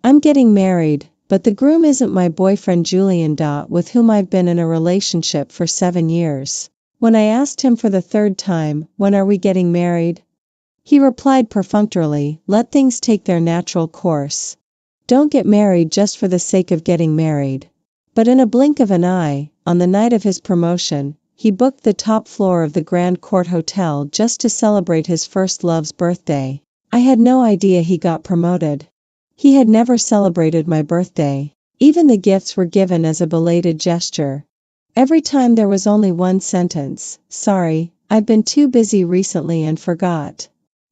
I'm getting married, but the groom isn't my boyfriend Julian. With whom I've been in a relationship for 7 years. When I asked him for the third time, when are we getting married? He replied perfunctorily, let things take their natural course. Don't get married just for the sake of getting married. But in a blink of an eye, on the night of his promotion, he booked the top floor of the Grand Court Hotel just to celebrate his first love's birthday. I had no idea he got promoted. He had never celebrated my birthday. Even the gifts were given as a belated gesture. Every time there was only one sentence, sorry, I've been too busy recently and forgot.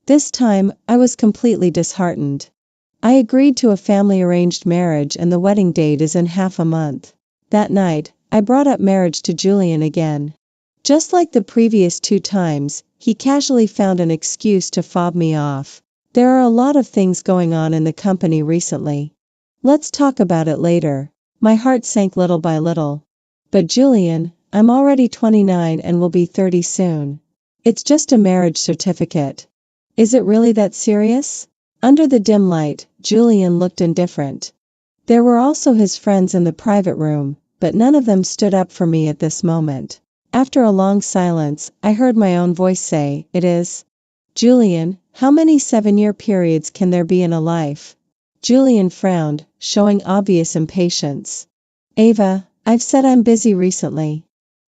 This time, I was completely disheartened. I agreed to a family-arranged marriage and the wedding date is in half a month. That night, I brought up marriage to Julian again. Just like the previous 2 times, he casually found an excuse to fob me off. There are a lot of things going on in the company recently. Let's talk about it later. My heart sank little by little. But Julian, I'm already 29 and will be 30 soon. It's just a marriage certificate. Is it really that serious? Under the dim light, Julian looked indifferent. There were also his friends in the private room, but none of them stood up for me at this moment. After a long silence, I heard my own voice say, it is. Julian, how many 7-year periods can there be in a life? Julian frowned, showing obvious impatience. Ava, I've said I'm busy recently.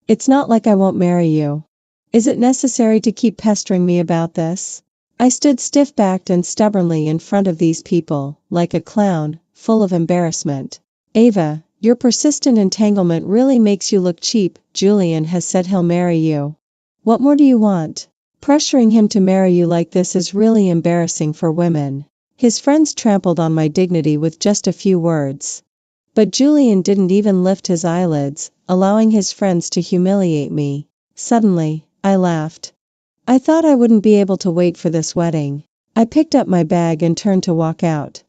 It's not like I won't marry you. Is it necessary to keep pestering me about this? I stood stiff-backed and stubbornly in front of these people, like a clown, full of embarrassment. Ava, your persistent entanglement really makes you look cheap. Julian has said he'll marry you. What more do you want? Pressuring him to marry you like this is really embarrassing for women. His friends trampled on my dignity with just a few words. But Julian didn't even lift his eyelids, allowing his friends to humiliate me. Suddenly, I laughed. I thought I wouldn't be able to wait for this wedding. I picked up my bag and turned to walk out.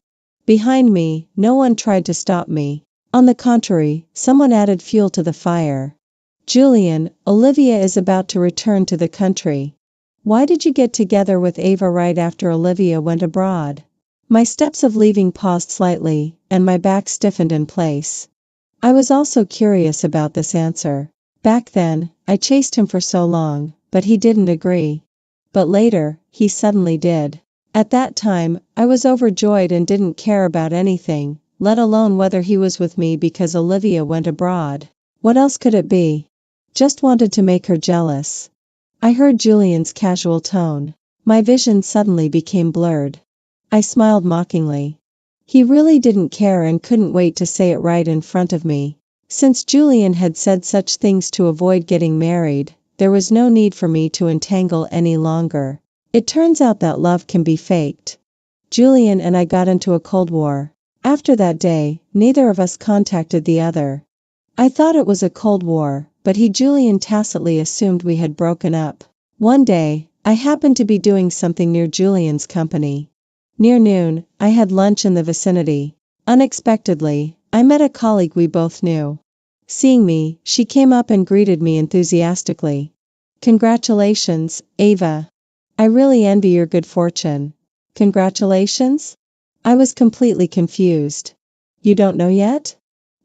Behind me, no one tried to stop me. On the contrary, someone added fuel to the fire. Julian, Olivia is about to return to the country. Why did you get together with Ava right after Olivia went abroad? My steps of leaving paused slightly, and my back stiffened in place. I was also curious about this answer. Back then, I chased him for so long, but he didn't agree. But later, he suddenly did. At that time, I was overjoyed and didn't care about anything, let alone whether he was with me because Olivia went abroad. What else could it be? Just wanted to make her jealous. I heard Julian's casual tone. My vision suddenly became blurred. I smiled mockingly. He really didn't care and couldn't wait to say it right in front of me. Since Julian had said such things to avoid getting married, there was no need for me to entangle any longer. It turns out that love can be faked. Julian and I got into a cold war. After that day, neither of us contacted the other. I thought it was a cold war, but Julian tacitly assumed we had broken up. One day, I happened to be doing something near Julian's company. Near noon, I had lunch in the vicinity. Unexpectedly, I met a colleague we both knew. Seeing me, she came up and greeted me enthusiastically. Congratulations, Ava. I really envy your good fortune. Congratulations? I was completely confused. You don't know yet?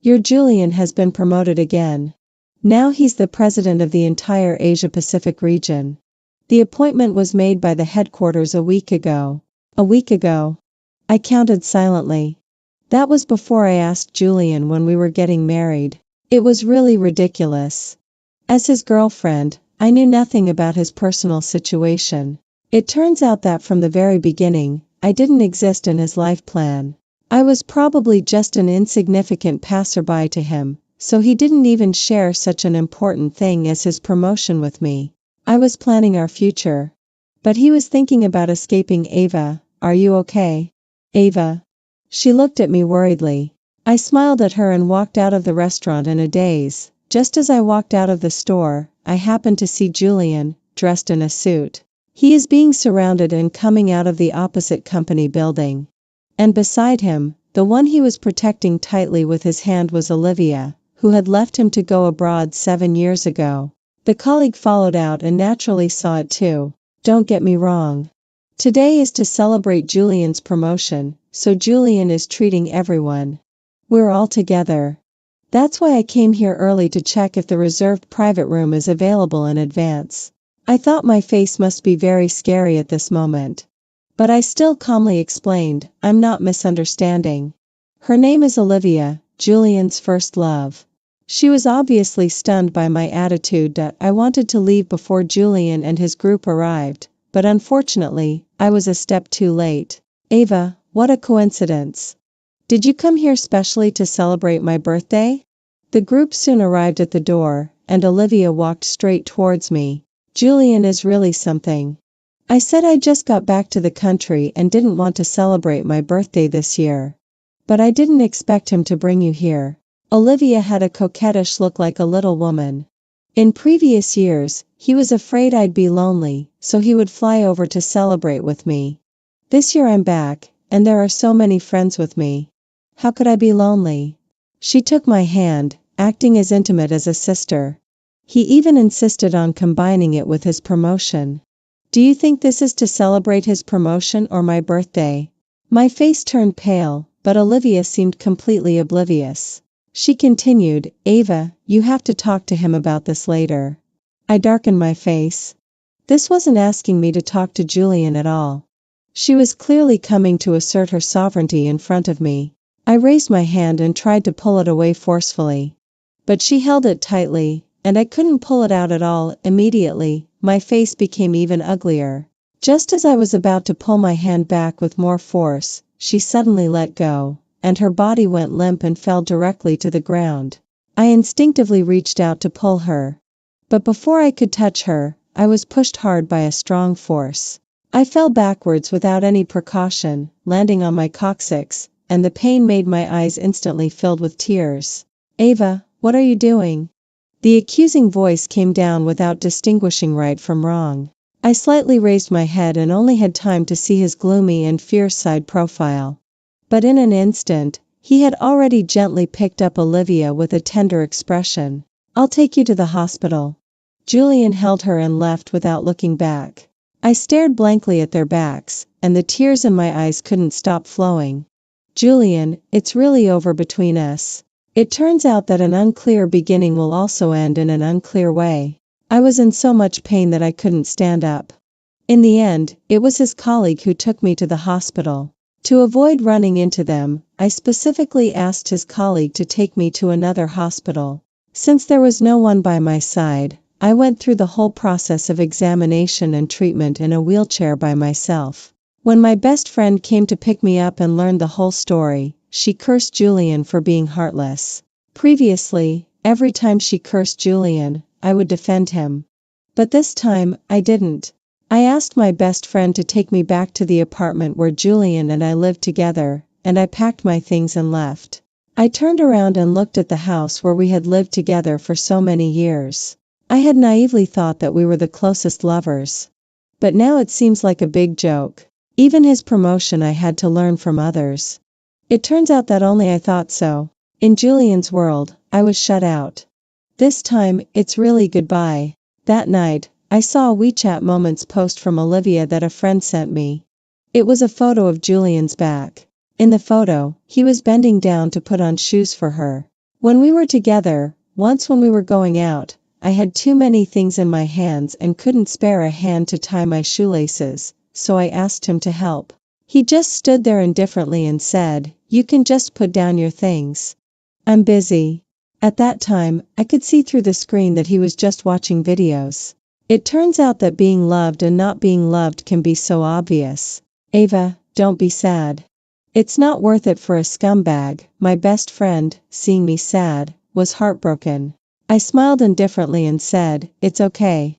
Your Julian has been promoted again. Now he's the president of the entire Asia-Pacific region. The appointment was made by the headquarters a week ago. A week ago. I counted silently. That was before I asked Julian when we were getting married. It was really ridiculous. As his girlfriend, I knew nothing about his personal situation. It turns out that from the very beginning, I didn't exist in his life plan. I was probably just an insignificant passerby to him, so he didn't even share such an important thing as his promotion with me. I was planning our future. But he was thinking about escaping. Ava, are you okay? Ava. She looked at me worriedly. I smiled at her and walked out of the restaurant in a daze. Just as I walked out of the store, I happened to see Julian, dressed in a suit. He is being surrounded and coming out of the opposite company building. And beside him, the one he was protecting tightly with his hand was Olivia, who had left him to go abroad 7 years ago. The colleague followed out and naturally saw it too. Don't get me wrong. Today is to celebrate Julian's promotion, so Julian is treating everyone. We're all together. That's why I came here early to check if the reserved private room is available in advance. I thought my face must be very scary at this moment. But I still calmly explained, I'm not misunderstanding. Her name is Olivia, Julian's first love. She was obviously stunned by my attitude that I wanted to leave before Julian and his group arrived, but unfortunately, I was a step too late. Ava, what a coincidence. Did you come here specially to celebrate my birthday? The group soon arrived at the door, and Olivia walked straight towards me. Julian is really something. I said I just got back to the country and didn't want to celebrate my birthday this year. But I didn't expect him to bring you here. Olivia had a coquettish look like a little woman. In previous years, he was afraid I'd be lonely, so he would fly over to celebrate with me. This year I'm back, and there are so many friends with me. How could I be lonely? She took my hand, acting as intimate as a sister. He even insisted on combining it with his promotion. Do you think this is to celebrate his promotion or my birthday? My face turned pale, but Olivia seemed completely oblivious. She continued, Ava, you have to talk to him about this later. I darkened my face. This wasn't asking me to talk to Julian at all. She was clearly coming to assert her sovereignty in front of me. I raised my hand and tried to pull it away forcefully. But she held it tightly, and I couldn't pull it out at all. Immediately, my face became even uglier. Just as I was about to pull my hand back with more force, she suddenly let go, and her body went limp and fell directly to the ground. I instinctively reached out to pull her. But before I could touch her, I was pushed hard by a strong force. I fell backwards without any precaution, landing on my coccyx, and the pain made my eyes instantly filled with tears. Ava, what are you doing? The accusing voice came down without distinguishing right from wrong. I slightly raised my head and only had time to see his gloomy and fierce side profile. But in an instant, he had already gently picked up Olivia with a tender expression. I'll take you to the hospital. Julian held her and left without looking back. I stared blankly at their backs, and the tears in my eyes couldn't stop flowing. Julian, it's really over between us. It turns out that an unclear beginning will also end in an unclear way. I was in so much pain that I couldn't stand up. In the end, it was his colleague who took me to the hospital. To avoid running into them, I specifically asked his colleague to take me to another hospital. Since there was no one by my side, I went through the whole process of examination and treatment in a wheelchair by myself. When my best friend came to pick me up and learned the whole story, she cursed Julian for being heartless. Previously, every time she cursed Julian, I would defend him. But this time, I didn't. I asked my best friend to take me back to the apartment where Julian and I lived together, and I packed my things and left. I turned around and looked at the house where we had lived together for so many years. I had naively thought that we were the closest lovers. But now it seems like a big joke. Even his promotion I had to learn from others. It turns out that only I thought so. In Julian's world, I was shut out. This time, it's really goodbye. That night, I saw a WeChat Moments post from Olivia that a friend sent me. It was a photo of Julian's back. In the photo, he was bending down to put on shoes for her. When we were together, once when we were going out, I had too many things in my hands and couldn't spare a hand to tie my shoelaces, so I asked him to help. He just stood there indifferently and said, "You can just put down your things. I'm busy." At that time, I could see through the screen that he was just watching videos. It turns out that being loved and not being loved can be so obvious. Ava, don't be sad. It's not worth it for a scumbag. My best friend, seeing me sad, was heartbroken. I smiled indifferently and said, it's okay.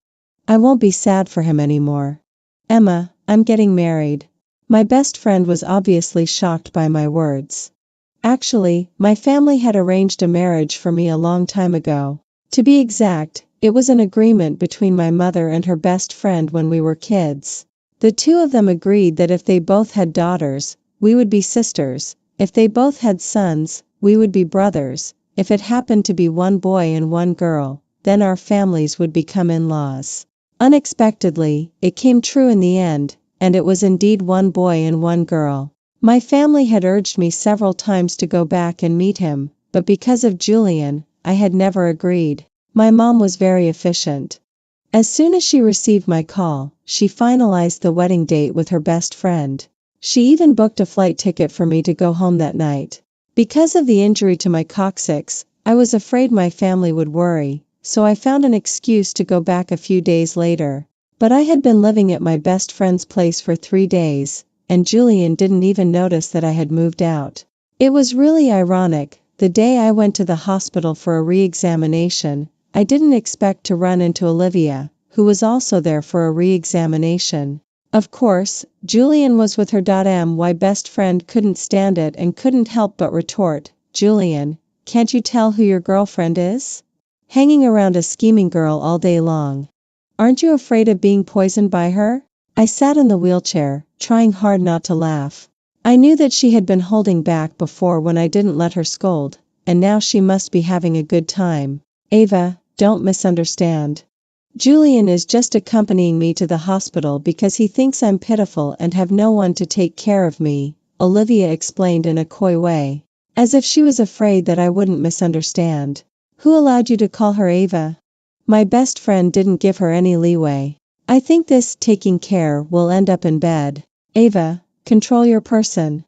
I won't be sad for him anymore. Emma, I'm getting married. My best friend was obviously shocked by my words. Actually, my family had arranged a marriage for me a long time ago. To be exact, it was an agreement between my mother and her best friend when we were kids. The two of them agreed that if they both had daughters, we would be sisters. If they both had sons, we would be brothers. If it happened to be one boy and one girl, then our families would become in-laws. Unexpectedly, it came true in the end, and it was indeed one boy and one girl. My family had urged me several times to go back and meet him, but because of Julian, I had never agreed. My mom was very efficient. As soon as she received my call, she finalized the wedding date with her best friend. She even booked a flight ticket for me to go home that night. Because of the injury to my coccyx, I was afraid my family would worry, so I found an excuse to go back a few days later. But I had been living at my best friend's place for 3 days, and Julian didn't even notice that I had moved out. It was really ironic. The day I went to the hospital for a re-examination, I didn't expect to run into Olivia, who was also there for a re-examination. Of course, Julian was with her. My best friend couldn't stand it and couldn't help but retort, "Julian, can't you tell who your girlfriend is? Hanging around a scheming girl all day long. Aren't you afraid of being poisoned by her?" I sat in the wheelchair, trying hard not to laugh. I knew that she had been holding back before when I didn't let her scold, and now she must be having a good time. "Ava, don't misunderstand. Julian is just accompanying me to the hospital because he thinks I'm pitiful and have no one to take care of me," Olivia explained in a coy way, as if she was afraid that I wouldn't misunderstand. "Who allowed you to call her Ava?" My best friend didn't give her any leeway. "I think this taking care will end up in bed. Ava, control your person."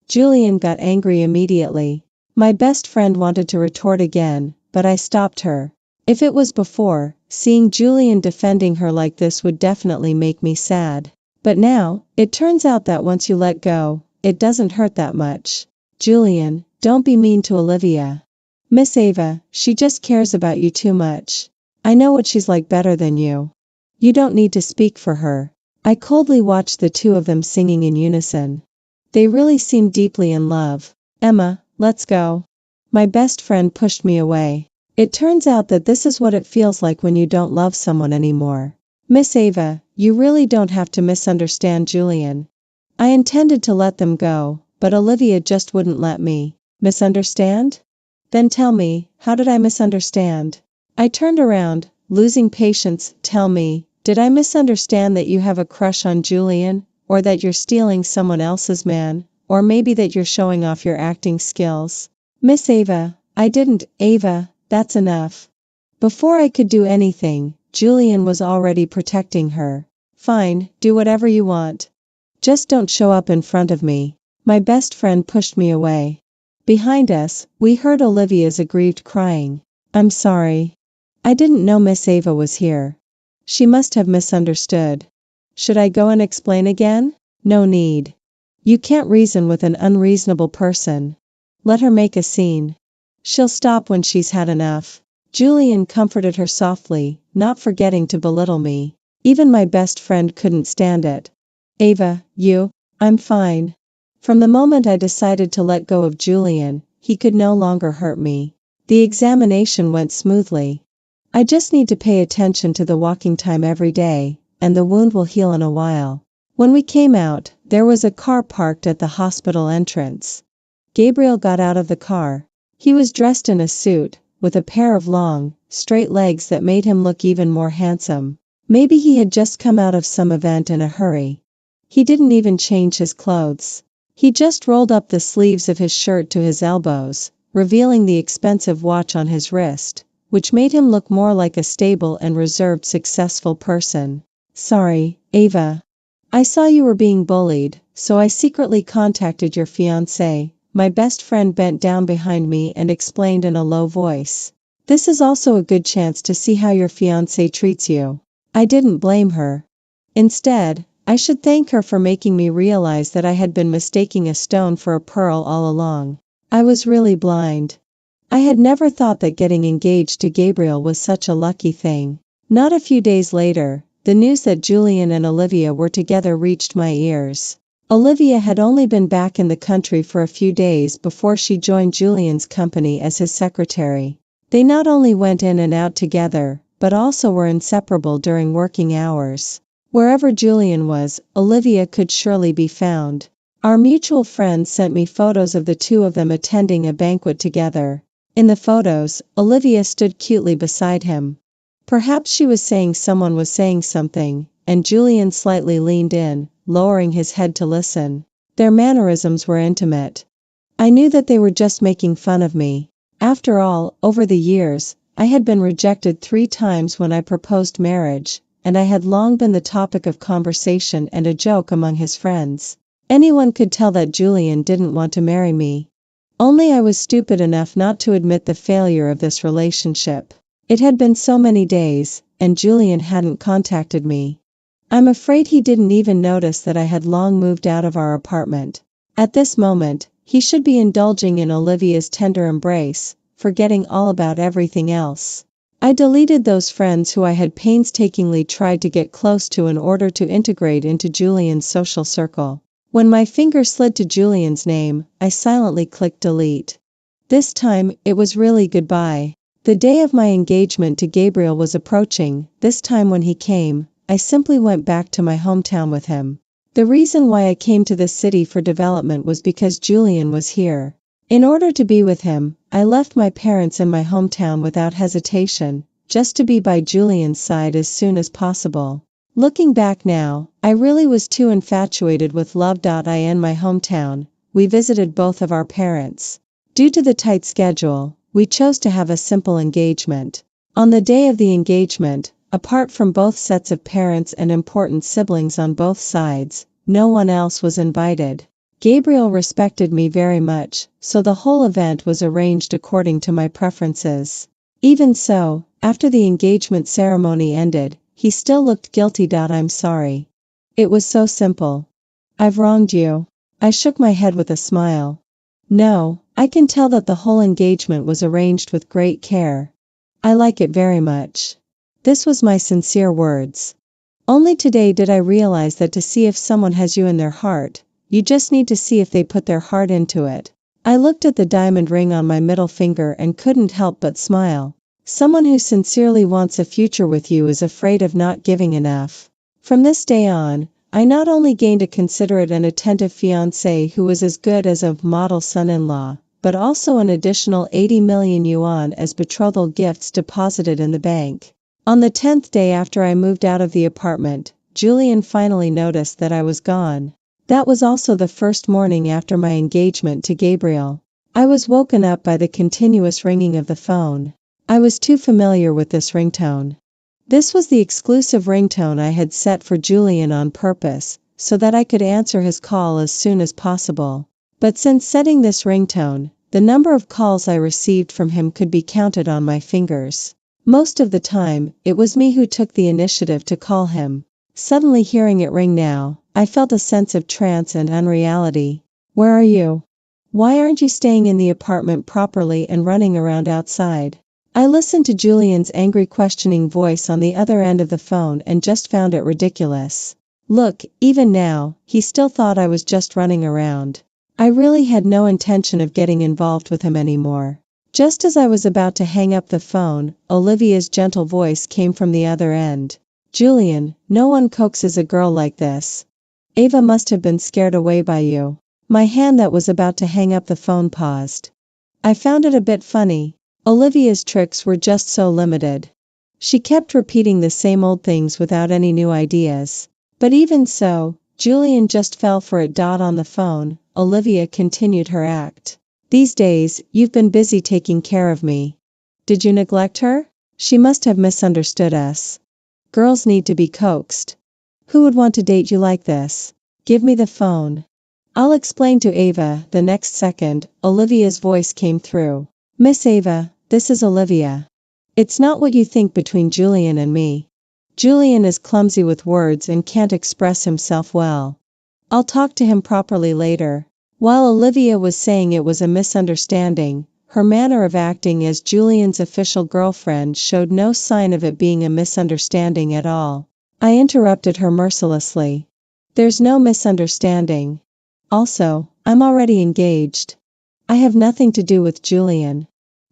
Julian got angry immediately. My best friend wanted to retort again, but I stopped her. If it was before, seeing Julian defending her like this would definitely make me sad. But now, it turns out that once you let go, it doesn't hurt that much. "Julian, don't be mean to Olivia. Miss Ava, she just cares about you too much. I know what she's like better than you. You don't need to speak for her." I coldly watched the two of them singing in unison. They really seemed deeply in love. "Emma, let's go." My best friend pushed me away. "It turns out that this is what it feels like when you don't love someone anymore. Miss Ava, you really don't have to misunderstand Julian." I intended to let them go, but Olivia just wouldn't let me. "Misunderstand? Then tell me, how did I misunderstand?" I turned around, losing patience. "Tell me, did I misunderstand that you have a crush on Julian, or that you're stealing someone else's man, or maybe that you're showing off your acting skills?" "Miss Ava, I didn't." "Ava, that's enough." Before I could do anything, Julian was already protecting her. "Fine, do whatever you want. Just don't show up in front of me." My best friend pushed me away. Behind us, we heard Olivia's aggrieved crying. "I'm sorry. I didn't know Miss Ava was here. She must have misunderstood." Should I go and explain again? No need. You can't reason with an unreasonable person. Let her make a scene. She'll stop when she's had enough. Julian comforted her softly, not forgetting to belittle me. Even my best friend couldn't stand it. "Ava, I'm fine." From the moment I decided to let go of Julian, he could no longer hurt me. The examination went smoothly. I just need to pay attention to the walking time every day, and the wound will heal in a while. When we came out, there was a car parked at the hospital entrance. Gabriel got out of the car. He was dressed in a suit, with a pair of long, straight legs that made him look even more handsome. Maybe he had just come out of some event in a hurry. He didn't even change his clothes. He just rolled up the sleeves of his shirt to his elbows, revealing the expensive watch on his wrist, which made him look more like a stable and reserved successful person. "Sorry, Ava. I saw you were being bullied, so I secretly contacted your fiancé." My best friend bent down behind me and explained in a low voice. "This is also a good chance to see how your fiancé treats you." I didn't blame her. Instead, I should thank her for making me realize that I had been mistaking a stone for a pearl all along. I was really blind. I had never thought that getting engaged to Gabriel was such a lucky thing. Not a few days later, the news that Julian and Olivia were together reached my ears. Olivia had only been back in the country for a few days before she joined Julian's company as his secretary. They not only went in and out together, but also were inseparable during working hours. Wherever Julian was, Olivia could surely be found. Our mutual friend sent me photos of the two of them attending a banquet together. In the photos, Olivia stood cutely beside him. Perhaps she was saying someone was saying something, and Julian slightly leaned in, lowering his head to listen. Their mannerisms were intimate. I knew that they were just making fun of me. After all, over the years, I had been rejected 3 times when I proposed marriage, and I had long been the topic of conversation and a joke among his friends. Anyone could tell that Julian didn't want to marry me. Only I was stupid enough not to admit the failure of this relationship. It had been so many days, and Julian hadn't contacted me. I'm afraid he didn't even notice that I had long moved out of our apartment. At this moment, he should be indulging in Olivia's tender embrace, forgetting all about everything else. I deleted those friends who I had painstakingly tried to get close to in order to integrate into Julian's social circle. When my finger slid to Julian's name, I silently clicked delete. This time, it was really goodbye. The day of my engagement to Gabriel was approaching. This time when he came, I simply went back to my hometown with him. The reason why I came to this city for development was because Julian was here. In order to be with him, I left my parents in my hometown without hesitation, just to be by Julian's side as soon as possible. Looking back now, I really was too infatuated with love.in my hometown. We visited both of our parents. Due to the tight schedule, we chose to have a simple engagement. On the day of the engagement, apart from both sets of parents and important siblings on both sides, no one else was invited. Gabriel respected me very much, so the whole event was arranged according to my preferences. Even so, after the engagement ceremony ended, he still looked guilty. I'm sorry. It was so simple. I've wronged you. I shook my head with a smile. No, I can tell that the whole engagement was arranged with great care. I like it very much. This was my sincere words. Only today did I realize that to see if someone has you in their heart, you just need to see if they put their heart into it. I looked at the diamond ring on my middle finger and couldn't help but smile. Someone who sincerely wants a future with you is afraid of not giving enough. From this day on, I not only gained a considerate and attentive fiancé who was as good as a model son-in-law, but also an additional 80 million yuan as betrothal gifts deposited in the bank. On the 10th day after I moved out of the apartment, Julian finally noticed that I was gone. That was also the first morning after my engagement to Gabriel. I was woken up by the continuous ringing of the phone. I was too familiar with this ringtone. This was the exclusive ringtone I had set for Julian on purpose, so that I could answer his call as soon as possible. But since setting this ringtone, the number of calls I received from him could be counted on my fingers. Most of the time, it was me who took the initiative to call him. Suddenly hearing it ring now, I felt a sense of trance and unreality. Where are you? Why aren't you staying in the apartment properly and running around outside? I listened to Julian's angry questioning voice on the other end of the phone and just found it ridiculous. Look, even now, he still thought I was just running around. I really had no intention of getting involved with him anymore. Just as I was about to hang up the phone, Olivia's gentle voice came from the other end. Julian, no one coaxes a girl like this. Ava must have been scared away by you. My hand that was about to hang up the phone paused. I found it a bit funny. Olivia's tricks were just so limited. She kept repeating the same old things without any new ideas. But even so, Julian just fell for it. On the phone, Olivia continued her act. These days, you've been busy taking care of me. Did you neglect her? She must have misunderstood us. Girls need to be coaxed. Who would want to date you like this? Give me the phone. I'll explain to Ava. The next second, Olivia's voice came through. Miss Ava, this is Olivia. It's not what you think between Julian and me. Julian is clumsy with words and can't express himself well. I'll talk to him properly later. While Olivia was saying it was a misunderstanding, her manner of acting as Julian's official girlfriend showed no sign of it being a misunderstanding at all. I interrupted her mercilessly. There's no misunderstanding. Also, I'm already engaged. I have nothing to do with Julian.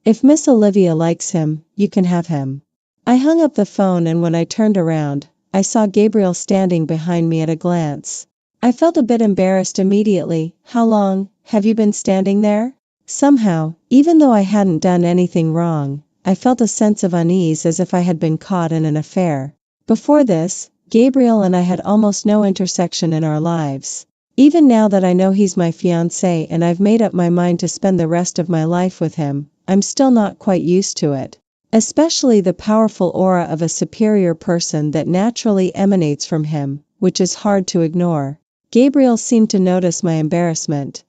If Miss Olivia likes him, you can have him. I hung up the phone, and when I turned around, I saw Gabriel standing behind me at a glance. I felt a bit embarrassed immediately. How long have you been standing there? Somehow, even though I hadn't done anything wrong, I felt a sense of unease as if I had been caught in an affair. Before this, Gabriel and I had almost no intersection in our lives. Even now that I know he's my fiancé and I've made up my mind to spend the rest of my life with him, I'm still not quite used to it. Especially the powerful aura of a superior person that naturally emanates from him, which is hard to ignore. Gabriel seemed to notice my embarrassment.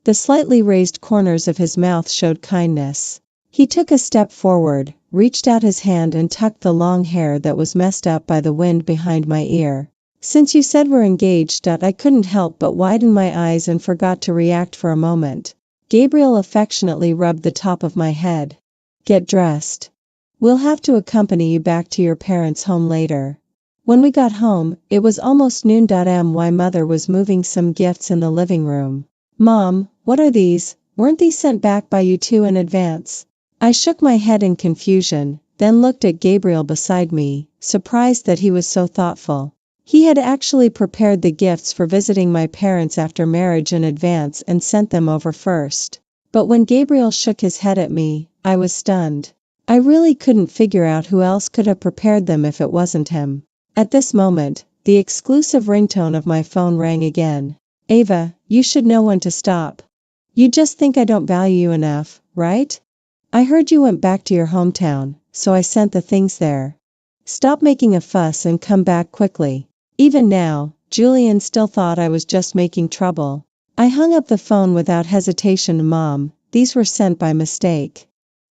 The slightly raised corners of his mouth showed kindness. He took a step forward, reached out his hand and tucked the long hair that was messed up by the wind behind my ear. Since you said we're engaged, I couldn't help but widen my eyes and forgot to react for a moment. Gabriel affectionately rubbed the top of my head. Get dressed. We'll have to accompany you back to your parents' home later. When we got home, it was almost noon. My mother was moving some gifts in the living room. Mom, what are these? Weren't these sent back by you two in advance? I shook my head in confusion, then looked at Gabriel beside me, surprised that he was so thoughtful. He had actually prepared the gifts for visiting my parents after marriage in advance and sent them over first. But when Gabriel shook his head at me, I was stunned. I really couldn't figure out who else could have prepared them if it wasn't him. At this moment, the exclusive ringtone of my phone rang again. Ava, you should know when to stop. You just think I don't value you enough, right? I heard you went back to your hometown, so I sent the things there. Stop making a fuss and come back quickly. Even now, Julian still thought I was just making trouble. I hung up the phone without hesitation. Mom, these were sent by mistake.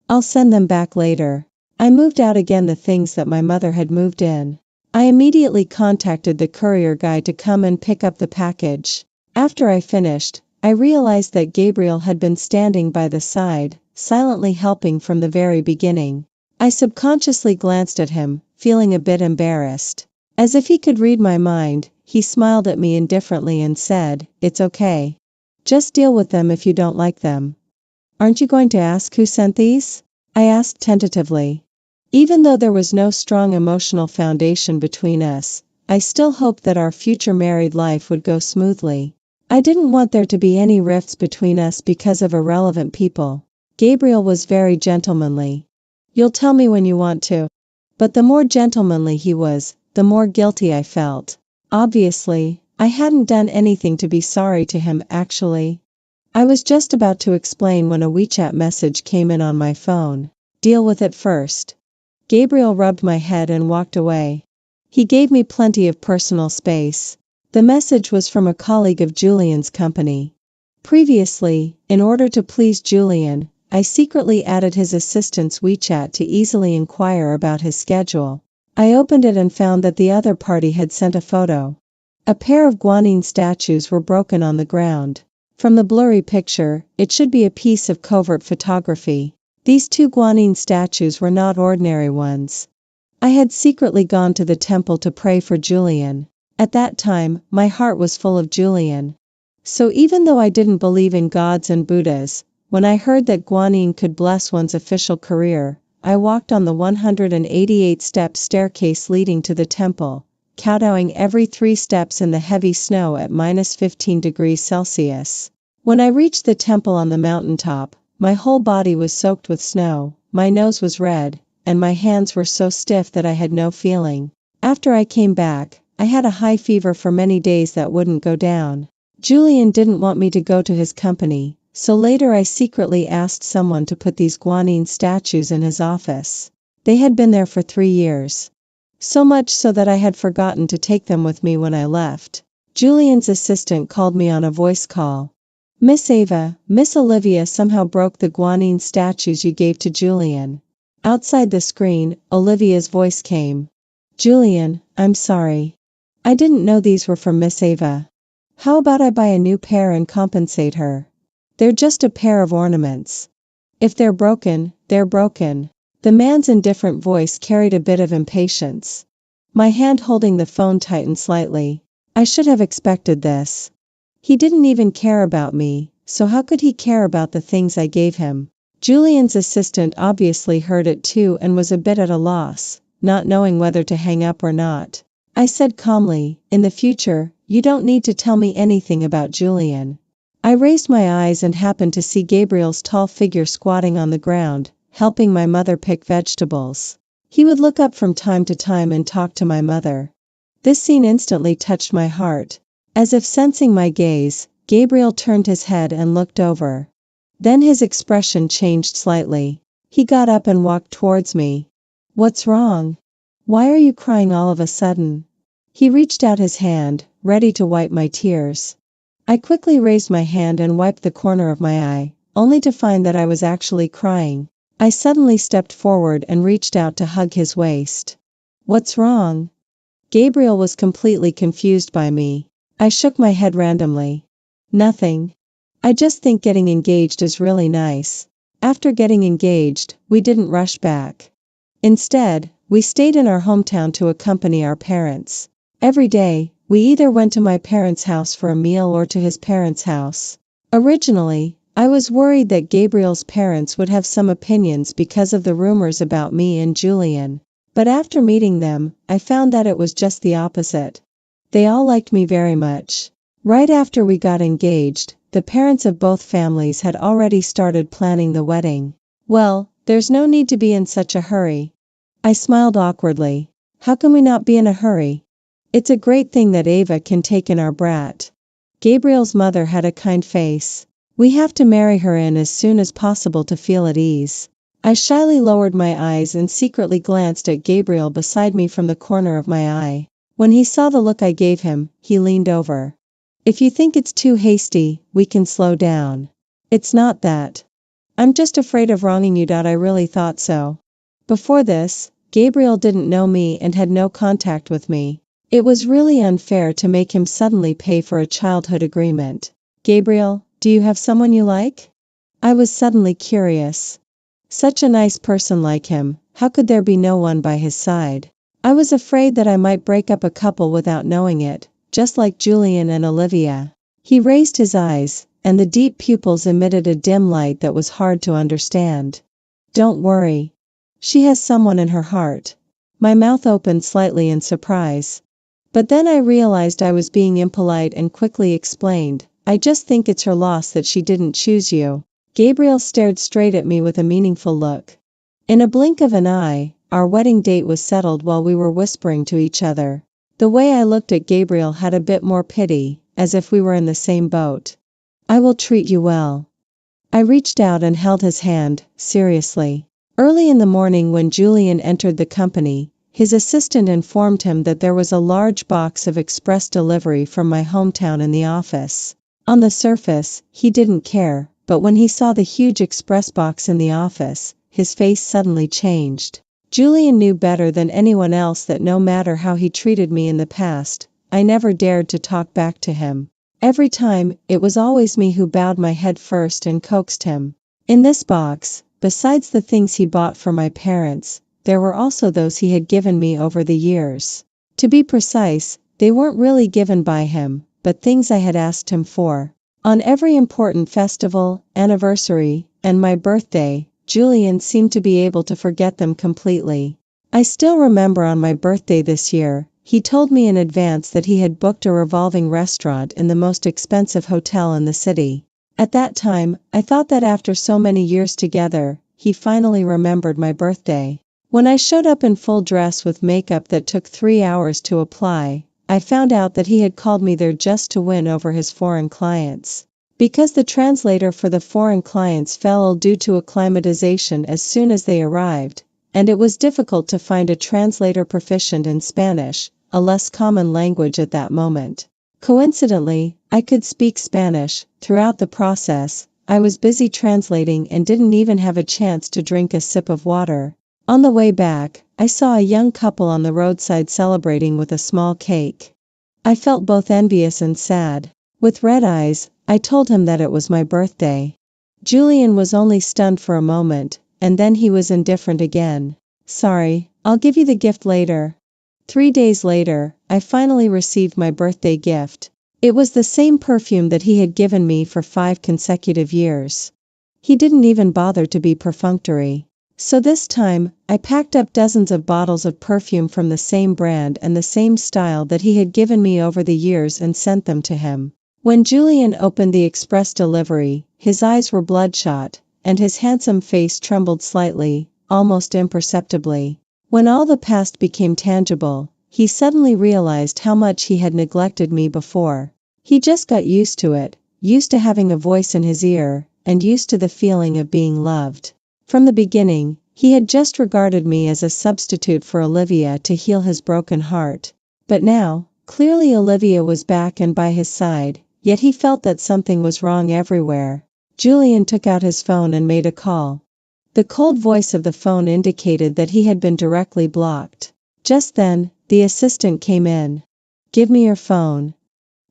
I'll send them back later. I moved out again the things that my mother had moved in. I immediately contacted the courier guy to come and pick up the package. After I finished, I realized that Gabriel had been standing by the side, silently helping from the very beginning. I subconsciously glanced at him, feeling a bit embarrassed. As if he could read my mind, he smiled at me indifferently and said, "It's okay. Just deal with them if you don't like them." Aren't you going to ask who sent these? I asked tentatively. Even though there was no strong emotional foundation between us, I still hoped that our future married life would go smoothly. I didn't want there to be any rifts between us because of irrelevant people. Gabriel was very gentlemanly. You'll tell me when you want to. But the more gentlemanly he was, the more guilty I felt. Obviously, I hadn't done anything to be sorry to him actually. I was just about to explain when a WeChat message came in on my phone. Deal with it first. Gabriel rubbed my head and walked away. He gave me plenty of personal space. The message was from a colleague of Julian's company. Previously, in order to please Julian, I secretly added his assistant's WeChat to easily inquire about his schedule. I opened it and found that the other party had sent a photo. A pair of guanine statues were broken on the ground. From the blurry picture, it should be a piece of covert photography. These two guanine statues were not ordinary ones. I had secretly gone to the temple to pray for Julian. At that time, my heart was full of Julian. So even though I didn't believe in gods and Buddhas, when I heard that guanine could bless one's official career, I walked on the 188-step staircase leading to the temple, kowtowing every 3 steps in the heavy snow at -15 degrees Celsius. When I reached the temple on the mountaintop, my whole body was soaked with snow, my nose was red, and my hands were so stiff that I had no feeling. After I came back, I had a high fever for many days that wouldn't go down. Julian didn't want me to go to his company, so later I secretly asked someone to put these guanine statues in his office. They had been there for 3 years. So much so that I had forgotten to take them with me when I left. Julian's assistant called me on a voice call. Miss Ava, Miss Olivia somehow broke the guanine statues you gave to Julian. Outside the screen, Olivia's voice came. Julian, I'm sorry. I didn't know these were from Miss Ava. How about I buy a new pair and compensate her? They're just a pair of ornaments. If they're broken, they're broken. The man's indifferent voice carried a bit of impatience. My hand holding the phone tightened slightly. I should have expected this. He didn't even care about me, so how could he care about the things I gave him? Julian's assistant obviously heard it too and was a bit at a loss, not knowing whether to hang up or not. I said calmly, in the future, you don't need to tell me anything about Julian. I raised my eyes and happened to see Gabriel's tall figure squatting on the ground, helping my mother pick vegetables. He would look up from time to time and talk to my mother. This scene instantly touched my heart. As if sensing my gaze, Gabriel turned his head and looked over. Then his expression changed slightly. He got up and walked towards me. "What's wrong? Why are you crying all of a sudden?" He reached out his hand, ready to wipe my tears. I quickly raised my hand and wiped the corner of my eye, only to find that I was actually crying. I suddenly stepped forward and reached out to hug his waist. "What's wrong?" Gabriel was completely confused by me. I shook my head randomly. "Nothing. I just think getting engaged is really nice." After getting engaged, we didn't rush back. Instead, we stayed in our hometown to accompany our parents. Every day, we either went to my parents' house for a meal or to his parents' house. Originally, I was worried that Gabriel's parents would have some opinions because of the rumors about me and Julian. But after meeting them, I found that it was just the opposite. They all liked me very much. Right after we got engaged, the parents of both families had already started planning the wedding. "Well, there's no need to be in such a hurry." I smiled awkwardly. "How can we not be in a hurry? It's a great thing that Ava can take in our brat." Gabriel's mother had a kind face. "We have to marry her in as soon as possible to feel at ease." I shyly lowered my eyes and secretly glanced at Gabriel beside me from the corner of my eye. When he saw the look I gave him, he leaned over. "If you think it's too hasty, we can slow down." "It's not that. I'm just afraid of wronging you. I really thought so." Before this, Gabriel didn't know me and had no contact with me. It was really unfair to make him suddenly pay for a childhood agreement. "Gabriel, do you have someone you like?" I was suddenly curious. Such a nice person like him, how could there be no one by his side? I was afraid that I might break up a couple without knowing it, just like Julian and Olivia. He raised his eyes, and the deep pupils emitted a dim light that was hard to understand. "Don't worry. She has someone in her heart." My mouth opened slightly in surprise. But then I realized I was being impolite and quickly explained, "I just think it's her loss that she didn't choose you." Gabriel stared straight at me with a meaningful look. In a blink of an eye, our wedding date was settled while we were whispering to each other. The way I looked at Gabriel had a bit more pity, as if we were in the same boat. "I will treat you well." I reached out and held his hand, seriously. Early in the morning when Julian entered the company, his assistant informed him that there was a large box of express delivery from my hometown in the office. On the surface, he didn't care, but when he saw the huge express box in the office, his face suddenly changed. Julian knew better than anyone else that no matter how he treated me in the past, I never dared to talk back to him. Every time, it was always me who bowed my head first and coaxed him. In this box, besides the things he bought for my parents, there were also those he had given me over the years. To be precise, they weren't really given by him, but things I had asked him for. On every important festival, anniversary, and my birthday, Julian seemed to be able to forget them completely. I still remember on my birthday this year, he told me in advance that he had booked a revolving restaurant in the most expensive hotel in the city. At that time, I thought that after so many years together, he finally remembered my birthday. When I showed up in full dress with makeup that took 3 hours to apply, I found out that he had called me there just to win over his foreign clients. Because the translator for the foreign clients fell ill due to acclimatization as soon as they arrived, and it was difficult to find a translator proficient in Spanish, a less common language at that moment. Coincidentally, I could speak Spanish. Throughout the process, I was busy translating and didn't even have a chance to drink a sip of water. On the way back, I saw a young couple on the roadside celebrating with a small cake. I felt both envious and sad. With red eyes, I told him that it was my birthday. Julian was only stunned for a moment, and then he was indifferent again. "Sorry, I'll give you the gift later." 3 days later, I finally received my birthday gift. It was the same perfume that he had given me for 5 consecutive years. He didn't even bother to be perfunctory. So this time, I packed up dozens of bottles of perfume from the same brand and the same style that he had given me over the years and sent them to him. When Julian opened the express delivery, his eyes were bloodshot, and his handsome face trembled slightly, almost imperceptibly. When all the past became tangible, he suddenly realized how much he had neglected me before. He just got used to it, used to having a voice in his ear, and used to the feeling of being loved. From the beginning, he had just regarded me as a substitute for Olivia to heal his broken heart. But now, clearly Olivia was back and by his side, yet he felt that something was wrong everywhere. Julian took out his phone and made a call. The cold voice of the phone indicated that he had been directly blocked. Just then, the assistant came in. "Give me your phone."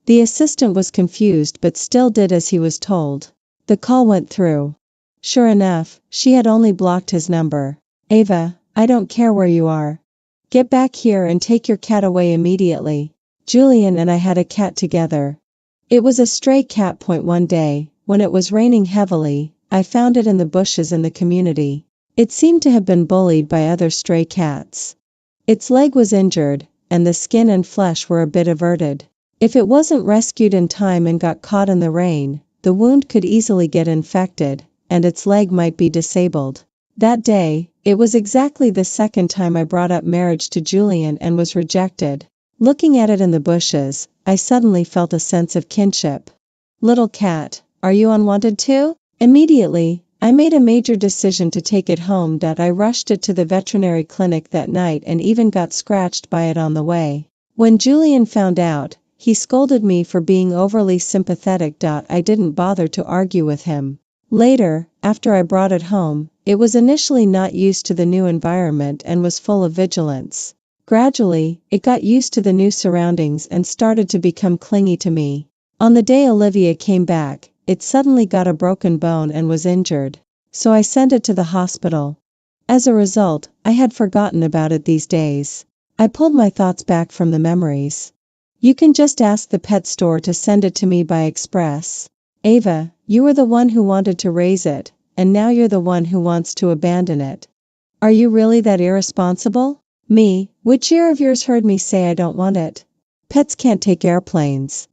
The assistant was confused but still did as he was told. The call went through. Sure enough, she had only blocked his number. "Ava, I don't care where you are. Get back here and take your cat away immediately. Julian and I had a cat together. It was a stray cat. One day, when it was raining heavily, I found it in the bushes in the community. It seemed to have been bullied by other stray cats. Its leg was injured, and the skin and flesh were a bit everted. If it wasn't rescued in time and got caught in the rain, the wound could easily get infected, and its leg might be disabled. That day, it was exactly the second time I brought up marriage to Julian and was rejected. Looking at it in the bushes, I suddenly felt a sense of kinship. Little cat, are you unwanted too? Immediately, I made a major decision to take it home. I rushed it to the veterinary clinic that night and even got scratched by it on the way. When Julian found out, he scolded me for being overly sympathetic. I didn't bother to argue with him. Later, after I brought it home, it was initially not used to the new environment and was full of vigilance. Gradually, it got used to the new surroundings and started to become clingy to me. On the day Olivia came back, it suddenly got a broken bone and was injured. So I sent it to the hospital. As a result, I had forgotten about it these days. I pulled my thoughts back from the memories. You can just ask the pet store to send it to me by express. Ava, you were the one who wanted to raise it, and now you're the one who wants to abandon it. Are you really that irresponsible? Me, which ear of yours heard me say I don't want it? Pets can't take airplanes.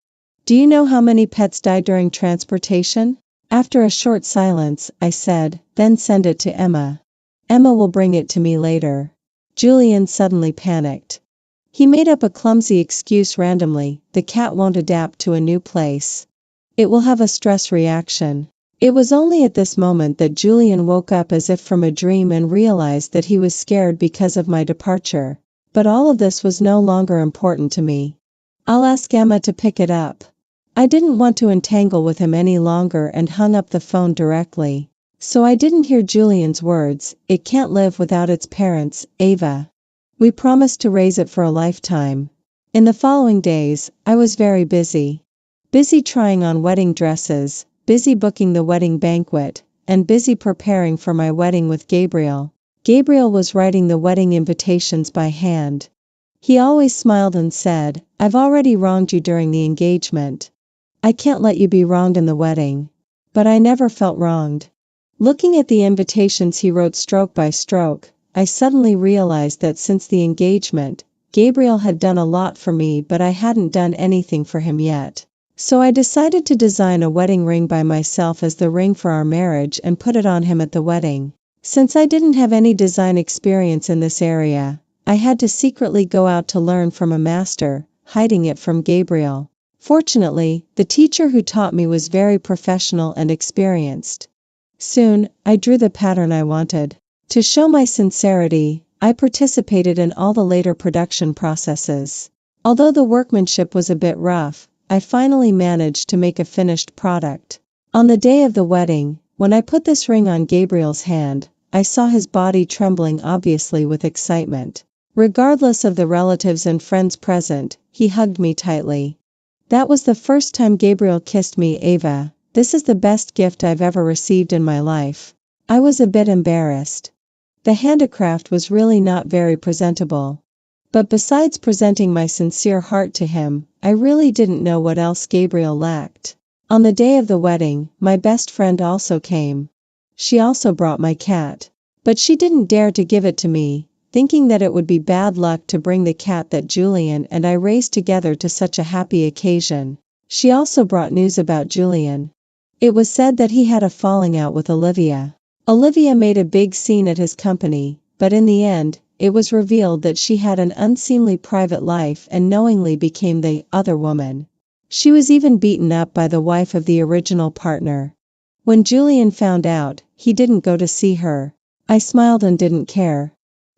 Do you know how many pets die during transportation? After a short silence, I said, then send it to Emma. Emma will bring it to me later. Julian suddenly panicked. He made up a clumsy excuse randomly. The cat won't adapt to a new place. It will have a stress reaction. It was only at this moment that Julian woke up as if from a dream and realized that he was scared because of my departure. But all of this was no longer important to me. I'll ask Emma to pick it up. I didn't want to entangle with him any longer and hung up the phone directly. So I didn't hear Julian's words. It can't live without its parents, Ava. We promised to raise it for a lifetime. In the following days, I was very busy. Busy trying on wedding dresses, busy booking the wedding banquet, and busy preparing for my wedding with Gabriel. Gabriel was writing the wedding invitations by hand. He always smiled and said, "I've already wronged you during the engagement. I can't let you be wronged in the wedding." But I never felt wronged. Looking at the invitations he wrote stroke by stroke, I suddenly realized that since the engagement, Gabriel had done a lot for me, but I hadn't done anything for him yet. So I decided to design a wedding ring by myself as the ring for our marriage and put it on him at the wedding. Since I didn't have any design experience in this area, I had to secretly go out to learn from a master, hiding it from Gabriel. Fortunately, the teacher who taught me was very professional and experienced. Soon, I drew the pattern I wanted. To show my sincerity, I participated in all the later production processes. Although the workmanship was a bit rough, I finally managed to make a finished product. On the day of the wedding, when I put this ring on Gabriel's hand, I saw his body trembling obviously with excitement. Regardless of the relatives and friends present, he hugged me tightly. That was the first time Gabriel kissed me. Ava, this is the best gift I've ever received in my life. I was a bit embarrassed. The handicraft was really not very presentable. But besides presenting my sincere heart to him, I really didn't know what else Gabriel lacked. On the day of the wedding, my best friend also came. She also brought my cat. But she didn't dare to give it to me, thinking that it would be bad luck to bring the cat that Julian and I raised together to such a happy occasion. She also brought news about Julian. It was said that he had a falling out with Olivia. Olivia made a big scene at his company, but in the end, it was revealed that she had an unseemly private life and knowingly became the other woman. She was even beaten up by the wife of the original partner. When Julian found out, he didn't go to see her. I smiled and didn't care.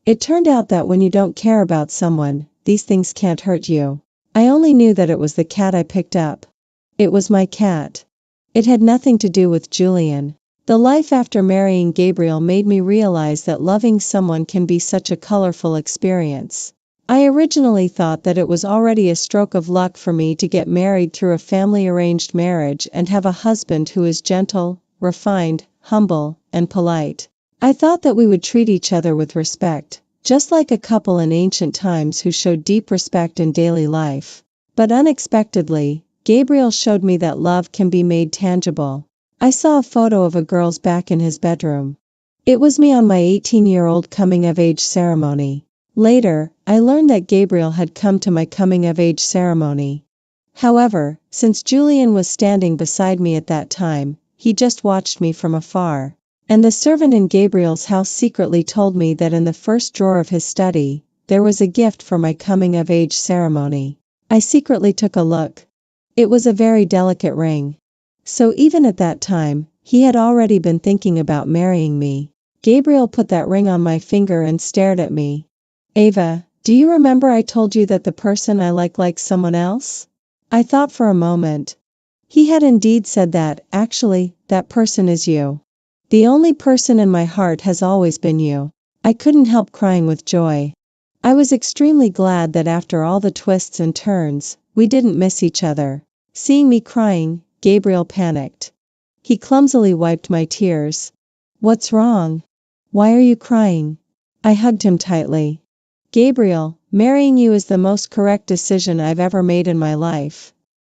It turned out that when you don't care about someone, these things can't hurt you. I only knew that it was the cat I picked up. It was my cat. It had nothing to do with Julian. The life after marrying Gabriel made me realize that loving someone can be such a colorful experience. I originally thought that it was already a stroke of luck for me to get married through a family-arranged marriage and have a husband who is gentle, refined, humble, and polite. I thought that we would treat each other with respect, just like a couple in ancient times who showed deep respect in daily life. But unexpectedly, Gabriel showed me that love can be made tangible. I saw a photo of a girl's back in his bedroom. It was me on my 18-year-old coming-of-age ceremony. Later, I learned that Gabriel had come to my coming-of-age ceremony. However, since Julian was standing beside me at that time, he just watched me from afar. And the servant in Gabriel's house secretly told me that in the first drawer of his study, there was a gift for my coming-of-age ceremony. I secretly took a look. It was a very delicate ring. So even at that time, he had already been thinking about marrying me. Gabriel put that ring on my finger and stared at me. Ava, do you remember I told you that the person I likes someone else? I thought for a moment. He had indeed said that. Actually, that person is you. The only person in my heart has always been you. I couldn't help crying with joy. I was extremely glad that after all the twists and turns, we didn't miss each other. Seeing me crying, Gabriel panicked. He clumsily wiped my tears. What's wrong? Why are you crying? I hugged him tightly. Gabriel, marrying you is the most correct decision I've ever made in my life.